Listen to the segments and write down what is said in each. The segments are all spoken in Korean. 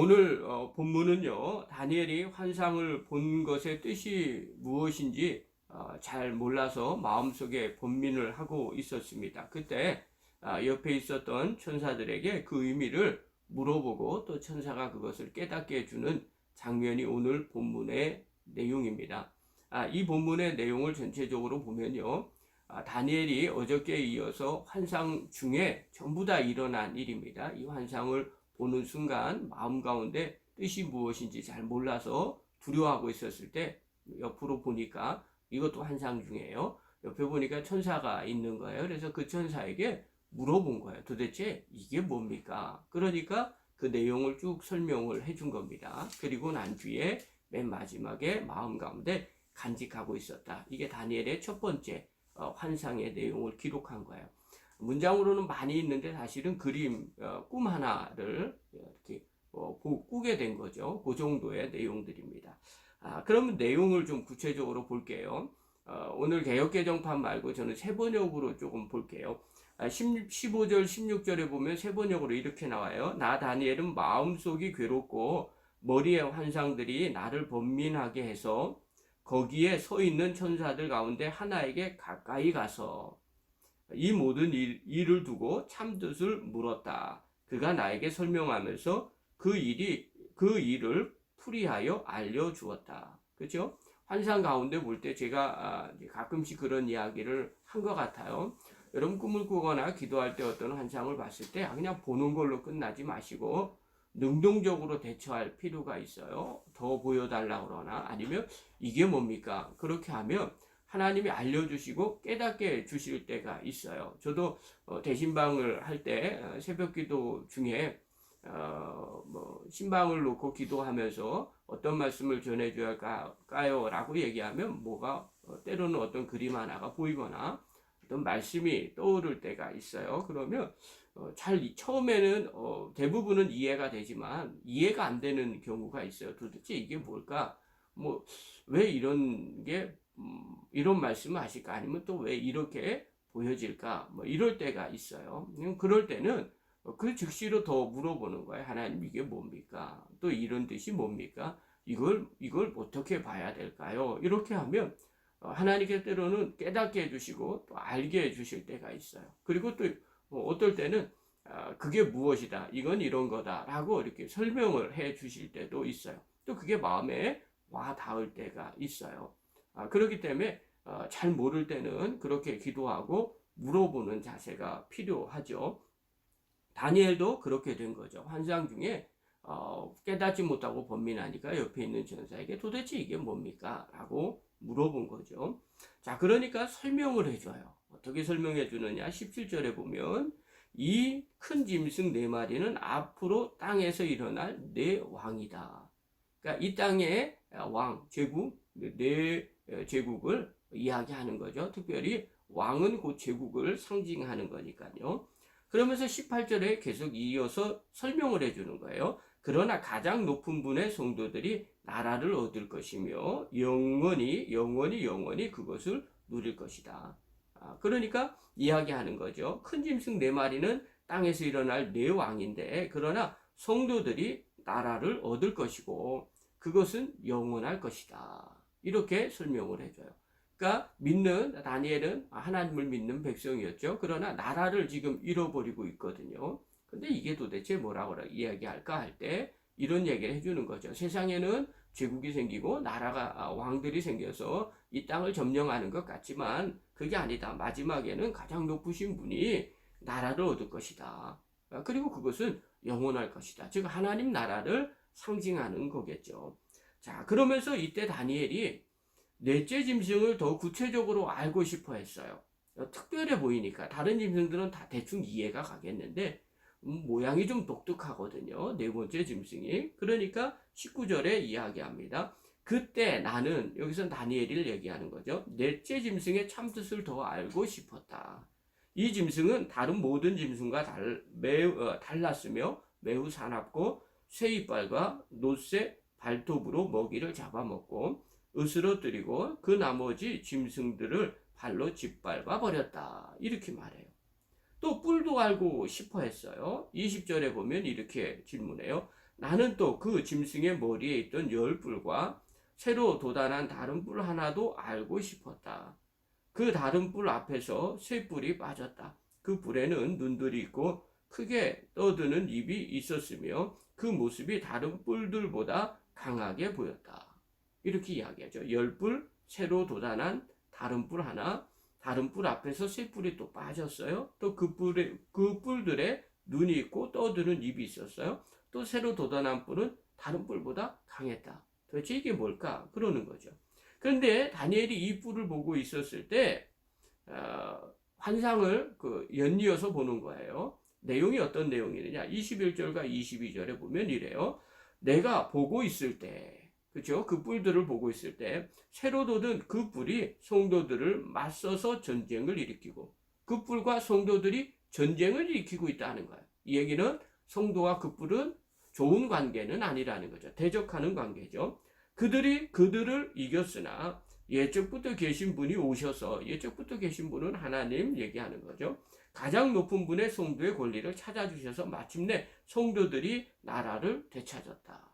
오늘 본문은요, 다니엘이 환상을 본 것의 뜻이 무엇인지 잘 몰라서 마음속에 번민을 하고 있었습니다. 그때 옆에 있었던 천사들에게 그 의미를 물어보고 또 천사가 그것을 깨닫게 해주는 장면이 오늘 본문의 내용입니다. 이 본문의 내용을 전체적으로 보면요, 다니엘이 어저께에 이어서 환상 중에 전부 다 일어난 일입니다. 이 환상을 보는 순간 마음 가운데 뜻이 무엇인지 잘 몰라서 두려워하고 있었을 때 옆으로 보니까 이것도 환상 중이에요. 옆에 보니까 천사가 있는 거예요. 그래서 그 천사에게 물어본 거예요. 도대체 이게 뭡니까? 그러니까 그 내용을 쭉 설명을 해준 겁니다. 그리고 난 뒤에 맨 마지막에 마음 가운데 간직하고 있었다. 이게 다니엘의 첫 번째 환상의 내용을 기록한 거예요. 문장으로는 많이 있는데 사실은 그림, 꿈 하나를 이렇게 꾸게 된 거죠. 그 정도의 내용들입니다. 그러면 내용을 좀 구체적으로 볼게요. 오늘 개역개정판 말고 저는 세번역으로 조금 볼게요. 15절, 16절에 보면 세번역으로 이렇게 나와요. 나 다니엘은 마음속이 괴롭고 머리의 환상들이 나를 번민하게 해서 거기에 서 있는 천사들 가운데 하나에게 가까이 가서 이 모든 일을 두고 참뜻을 물었다. 그가 나에게 설명하면서 그 일을 풀이하여 알려주었다. 그렇죠? 환상 가운데 볼 때 제가 가끔씩 그런 이야기를 한 것 같아요. 여러분 꿈을 꾸거나 기도할 때 어떤 환상을 봤을 때 그냥 보는 걸로 끝나지 마시고 능동적으로 대처할 필요가 있어요. 더 보여달라 그러나 아니면 이게 뭡니까? 그렇게 하면 하나님이 알려주시고 깨닫게 해주실 때가 있어요. 저도 대신방을 할 때 새벽 기도 중에 신방을 놓고 기도하면서 어떤 말씀을 전해줘야 할까요? 라고 얘기하면 뭐가 때로는 어떤 그림 하나가 보이거나 어떤 말씀이 떠오를 때가 있어요. 그러면 처음에는 대부분은 이해가 되지만 이해가 안 되는 경우가 있어요. 도대체 이게 뭘까? 왜 이런 말씀을 하실까? 아니면 또 왜 이렇게 보여질까? 이럴 때가 있어요. 그럴 때는 그 즉시로 더 물어보는 거예요. 하나님 이게 뭡니까? 또 이런 뜻이 뭡니까? 이걸 어떻게 봐야 될까요? 이렇게 하면 하나님께 때로는 깨닫게 해주시고 또 알게 해주실 때가 있어요. 그리고 또 어떨 때는 그게 무엇이다. 이건 이런 거다. 라고 이렇게 설명을 해 주실 때도 있어요. 또 그게 마음에 와 닿을 때가 있어요. 그렇기 때문에 잘 모를 때는 그렇게 기도하고 물어보는 자세가 필요하죠. 다니엘도 그렇게 된 거죠. 환상 중에 깨닫지 못하고 번민하니까 옆에 있는 전사에게 도대체 이게 뭡니까? 라고 물어본 거죠. 자, 그러니까 설명을 해줘요. 어떻게 설명해 주느냐? 17절에 보면 이 큰 짐승 네 마리는 앞으로 땅에서 일어날 네 왕이다. 그러니까 이 땅의 왕, 제국, 네 제국을 이야기하는 거죠. 특별히 왕은 곧 제국을 상징하는 거니까요. 그러면서 18절에 계속 이어서 설명을 해주는 거예요. 그러나 가장 높은 분의 성도들이 나라를 얻을 것이며 영원히 그것을 누릴 것이다. 그러니까 이야기하는 거죠. 큰 짐승 네 마리는 땅에서 일어날 네 왕인데 그러나 성도들이 나라를 얻을 것이고 그것은 영원할 것이다. 이렇게 설명을 해줘요. 그러니까 다니엘은 하나님을 믿는 백성이었죠. 그러나 나라를 지금 잃어버리고 있거든요. 근데 이게 도대체 뭐라고 이야기할까 할 때 이런 얘기를 해주는 거죠. 세상에는 제국이 생기고 나라가 왕들이 생겨서 이 땅을 점령하는 것 같지만 그게 아니다. 마지막에는 가장 높으신 분이 나라를 얻을 것이다. 그리고 그것은 영원할 것이다. 즉 하나님 나라를 상징하는 거겠죠. 자, 그러면서 이때 다니엘이 넷째 짐승을 더 구체적으로 알고 싶어 했어요. 특별해 보이니까 다른 짐승들은 다 대충 이해가 가겠는데 모양이 좀 독특하거든요. 네 번째 짐승이. 그러니까 19절에 이야기합니다. 그때 나는 여기서 다니엘을 얘기하는 거죠. 넷째 짐승의 참뜻을 더 알고 싶었다. 이 짐승은 다른 모든 짐승과 매우 달랐으며 매우 사납고 새 이빨과 놋새 발톱으로 먹이를 잡아먹고 으스러뜨리고 그 나머지 짐승들을 발로 짓밟아 버렸다. 이렇게 말해요. 또 뿔도 알고 싶어 했어요. 20절에 보면 이렇게 질문해요. 나는 또 그 짐승의 머리에 있던 10뿔과 새로 돋아난 다른 뿔 하나도 알고 싶었다. 그 다른 뿔 앞에서 새 뿔이 빠졌다. 그 뿔에는 눈들이 있고 크게 떠드는 입이 있었으며 그 모습이 다른 뿔들보다 강하게 보였다. 이렇게 이야기하죠. 10뿔, 새로 돋아난 다른 뿔 하나, 다른 뿔 앞에서 새 뿔이 또 빠졌어요. 또 그 뿔들에 눈이 있고 떠드는 입이 있었어요. 또 새로 돋아난 뿔은 다른 뿔보다 강했다. 도대체 이게 뭘까? 그러는 거죠. 그런데 다니엘이 이 뿔을 보고 있었을 때 환상을 연이어서 보는 거예요. 내용이 어떤 내용이느냐? 21절과 22절에 보면 이래요. 내가 보고 있을 때, 그렇죠? 그 뿔들을 보고 있을 때 새로 돋은 그 뿔이 성도들을 맞서서 전쟁을 일으키고 그 뿔과 성도들이 전쟁을 일으키고 있다는 거예요. 이 얘기는 성도와 그 뿔은 좋은 관계는 아니라는 거죠. 대적하는 관계죠. 그들을 이겼으나 예적부터 계신 분이 오셔서, 예적부터 계신 분은 하나님 얘기하는 거죠. 가장 높은 분의 성도의 권리를 찾아주셔서 마침내 성도들이 나라를 되찾았다.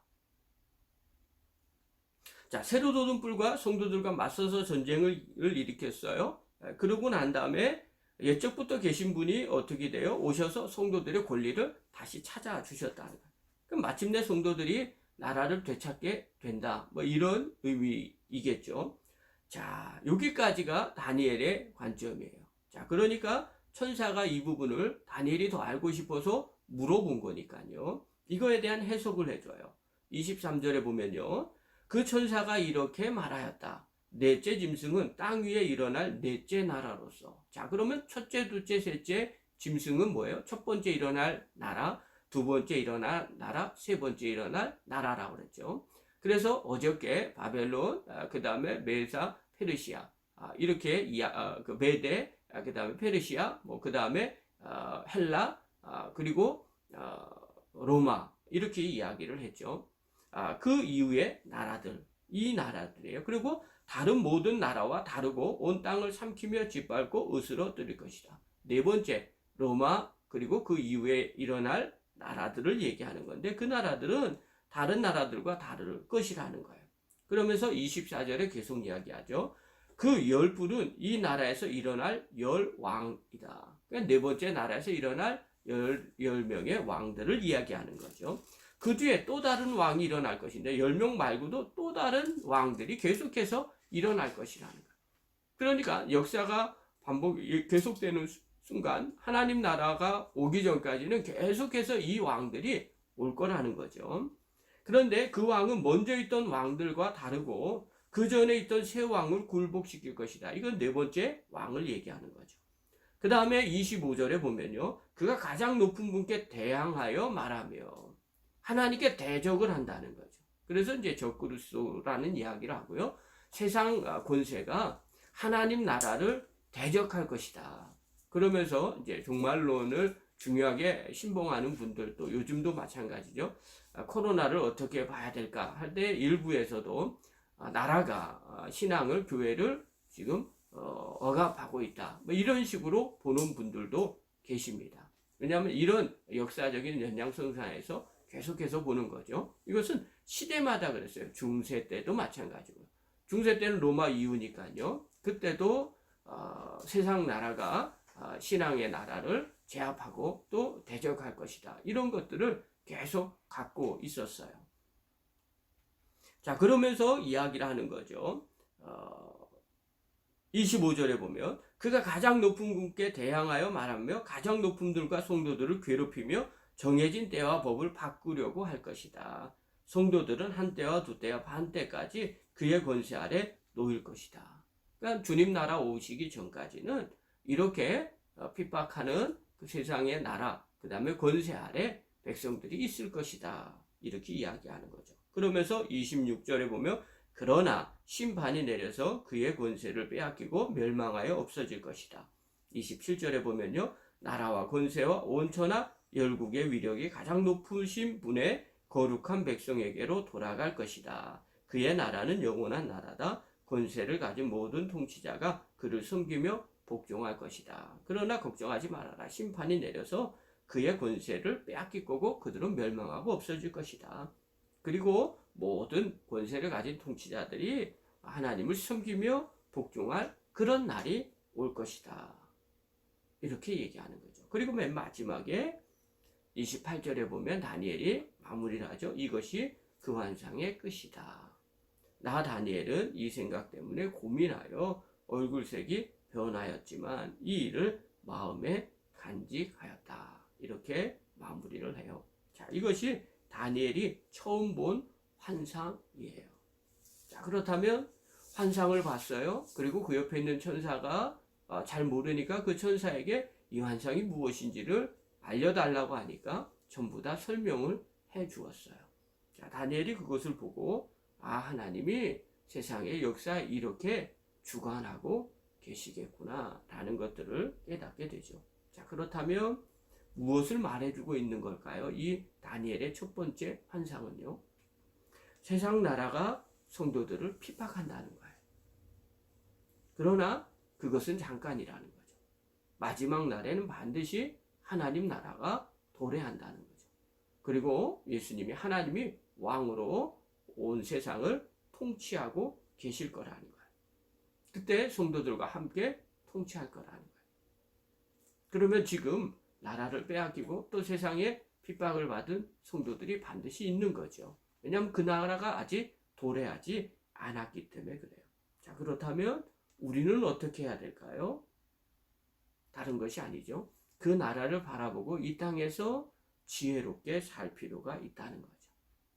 자, 새로 돋은 뿔과 성도들과 맞서서 전쟁을 일으켰어요. 그러고 난 다음에 예적부터 계신 분이 어떻게 돼요? 오셔서 성도들의 권리를 다시 찾아주셨다는 거예요. 그럼 마침내 성도들이 나라를 되찾게 된다. 뭐 이런 의미이겠죠. 자, 여기까지가 다니엘의 관점이에요. 자, 그러니까 천사가 이 부분을 다니엘이 더 알고 싶어서 물어본 거니까요. 이거에 대한 해석을 해줘요. 23절에 보면요. 그 천사가 이렇게 말하였다. 넷째 짐승은 땅 위에 일어날 넷째 나라로서. 자, 그러면 첫째, 둘째, 셋째 짐승은 뭐예요? 첫 번째 일어날 나라, 두 번째 일어날 나라, 세 번째 일어날 나라라고 그랬죠. 그래서 어저께 바벨론, 그 다음에 메사, 페르시아, 이렇게 메데, 그 다음에 페르시아, 그 다음에 헬라, 그리고 로마, 이렇게 이야기를 했죠. 그 이후에 나라들, 이 나라들이에요. 그리고 다른 모든 나라와 다르고 온 땅을 삼키며 짓밟고 으스러뜨릴 것이다. 네 번째, 로마, 그리고 그 이후에 일어날 나라들을 얘기하는 건데 그 나라들은 다른 나라들과 다를 것이라는 거예요. 그러면서 24절에 계속 이야기하죠. 그 10뿔은 이 나라에서 일어날 10왕이다. 그러니까 네 번째 나라에서 일어날 10명의 왕들을 이야기하는 거죠. 그 뒤에 또 다른 왕이 일어날 것인데 10명 말고도 또 다른 왕들이 계속해서 일어날 것이라는 거예요. 그러니까 역사가 계속되는 순간 하나님 나라가 오기 전까지는 계속해서 이 왕들이 올 거라는 거죠. 그런데 그 왕은 먼저 있던 왕들과 다르고 그 전에 있던 새 왕을 굴복시킬 것이다. 이건 네 번째 왕을 얘기하는 거죠. 그 다음에 25절에 보면요. 그가 가장 높은 분께 대항하여 말하며 하나님께 대적을 한다는 거죠. 그래서 이제 적그리스도라는 이야기를 하고요. 세상 권세가 하나님 나라를 대적할 것이다. 그러면서 이제 종말론을 중요하게 신봉하는 분들도 요즘도 마찬가지죠. 코로나를 어떻게 봐야 될까 할 때 일부에서도 나라가 신앙을, 교회를 지금 억압하고 있다. 뭐 이런 식으로 보는 분들도 계십니다. 왜냐하면 이런 역사적인 연장선상에서 계속해서 보는 거죠. 이것은 시대마다 그랬어요. 중세 때도 마찬가지고. 중세 때는 로마 이후니까요. 그때도 세상 나라가 신앙의 나라를 제압하고 또 대적할 것이다. 이런 것들을 계속 갖고 있었어요. 자, 그러면서 이야기를 하는 거죠. 25절에 보면 그가 가장 높은 분께 대항하여 말하며 가장 높은 분들과 성도들을 괴롭히며 정해진 때와 법을 바꾸려고 할 것이다. 성도들은 한 때와 두 때와 반 때까지 그의 권세 아래 놓일 것이다. 그러니까 주님 나라 오시기 전까지는 이렇게 핍박하는 그 세상의 나라, 그 다음에 권세 아래 백성들이 있을 것이다. 이렇게 이야기하는 거죠. 그러면서 26절에 보면 그러나 심판이 내려서 그의 권세를 빼앗기고 멸망하여 없어질 것이다. 27절에 보면요. 나라와 권세와 온천하 열국의 위력이 가장 높으신 분의 거룩한 백성에게로 돌아갈 것이다. 그의 나라는 영원한 나라다. 권세를 가진 모든 통치자가 그를 섬기며 복종할 것이다. 그러나 걱정하지 말아라. 심판이 내려서 그의 권세를 빼앗길 거고 그들은 멸망하고 없어질 것이다. 그리고 모든 권세를 가진 통치자들이 하나님을 섬기며 복종할 그런 날이 올 것이다. 이렇게 얘기하는 거죠. 그리고 맨 마지막에 28절에 보면 다니엘이 마무리를 하죠. 이것이 그 환상의 끝이다. 나 다니엘은 이 생각 때문에 고민하여 얼굴색이 변하였지만 이 일을 마음에 간직하였다. 이렇게 마무리를 해요. 자, 이것이 다니엘이 처음 본 환상이에요. 자, 그렇다면 환상을 봤어요. 그리고 그 옆에 있는 천사가 잘 모르니까 그 천사에게 이 환상이 무엇인지를 알려달라고 하니까 전부 다 설명을 해 주었어요. 자, 다니엘이 그것을 보고 하나님이 세상의 역사에 이렇게 주관하고 계시겠구나 라는 것들을 깨닫게 되죠. 자, 그렇다면 무엇을 말해주고 있는 걸까요? 이 다니엘의 첫 번째 환상은요. 세상 나라가 성도들을 핍박한다는 거예요. 그러나 그것은 잠깐이라는 거죠. 마지막 날에는 반드시 하나님 나라가 도래한다는 거죠. 그리고 예수님이 하나님이 왕으로 온 세상을 통치하고 계실 거라는 거예요. 그때 성도들과 함께 통치할 거라는 거예요. 그러면 지금 나라를 빼앗기고 또 세상에 핍박을 받은 성도들이 반드시 있는 거죠. 왜냐하면 그 나라가 아직 도래하지 않았기 때문에 그래요. 자, 그렇다면 우리는 어떻게 해야 될까요? 다른 것이 아니죠. 그 나라를 바라보고 이 땅에서 지혜롭게 살 필요가 있다는 거죠.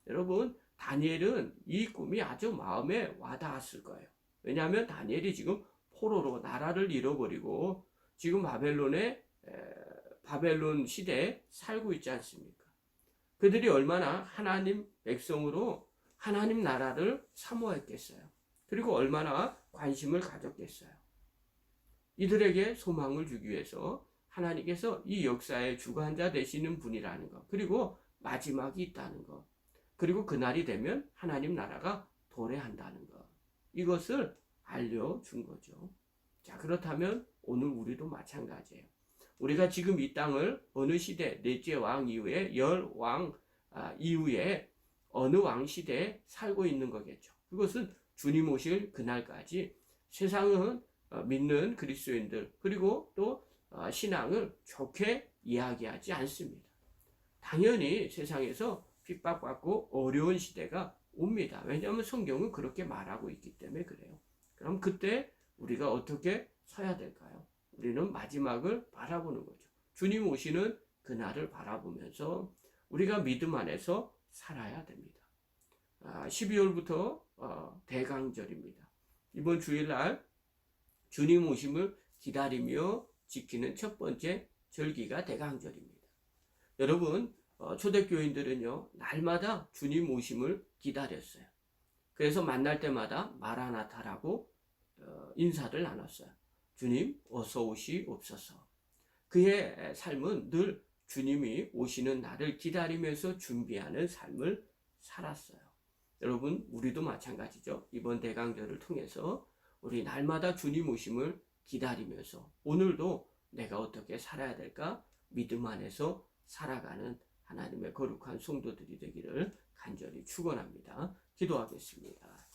여러분, 다니엘은 이 꿈이 아주 마음에 와닿았을 거예요. 왜냐하면 다니엘이 지금 포로로 나라를 잃어버리고 지금 바벨론 시대에 살고 있지 않습니까? 그들이 얼마나 하나님 백성으로 하나님 나라를 사모했겠어요. 그리고 얼마나 관심을 가졌겠어요. 이들에게 소망을 주기 위해서 하나님께서 이 역사의 주관자 되시는 분이라는 것, 그리고 마지막이 있다는 것, 그리고 그날이 되면 하나님 나라가 도래한다는 것, 이것을 알려준 거죠. 자, 그렇다면 오늘 우리도 마찬가지예요. 우리가 지금 이 땅을 어느 시대, 넷째 왕 이후에 왕 이후에 어느 왕 시대에 살고 있는 거겠죠. 그것은 주님 오실 그날까지 세상은 믿는 그리스도인들 그리고 또 신앙을 좋게 이야기하지 않습니다. 당연히 세상에서 핍박받고 어려운 시대가 옵니다. 왜냐하면 성경은 그렇게 말하고 있기 때문에 그래요. 그럼 그때 우리가 어떻게 서야 될까요? 우리는 마지막을 바라보는 거죠. 주님 오시는 그날을 바라보면서 우리가 믿음 안에서 살아야 됩니다. 12월부터 대강절입니다. 이번 주일날 주님 오심을 기다리며 지키는 첫 번째 절기가 대강절입니다. 여러분, 초대교인들은요, 날마다 주님 오심을 기다렸어요. 그래서 만날 때마다 마라나타라고 인사를 나눴어요. 주님 어서 오시옵소서. 그의 삶은 늘 주님이 오시는 날을 기다리면서 준비하는 삶을 살았어요. 여러분, 우리도 마찬가지죠. 이번 대강절을 통해서 우리 날마다 주님 오심을 기다리면서 오늘도 내가 어떻게 살아야 될까? 믿음 안에서 살아가는 하나님의 거룩한 성도들이 되기를 간절히 축원합니다. 기도하겠습니다.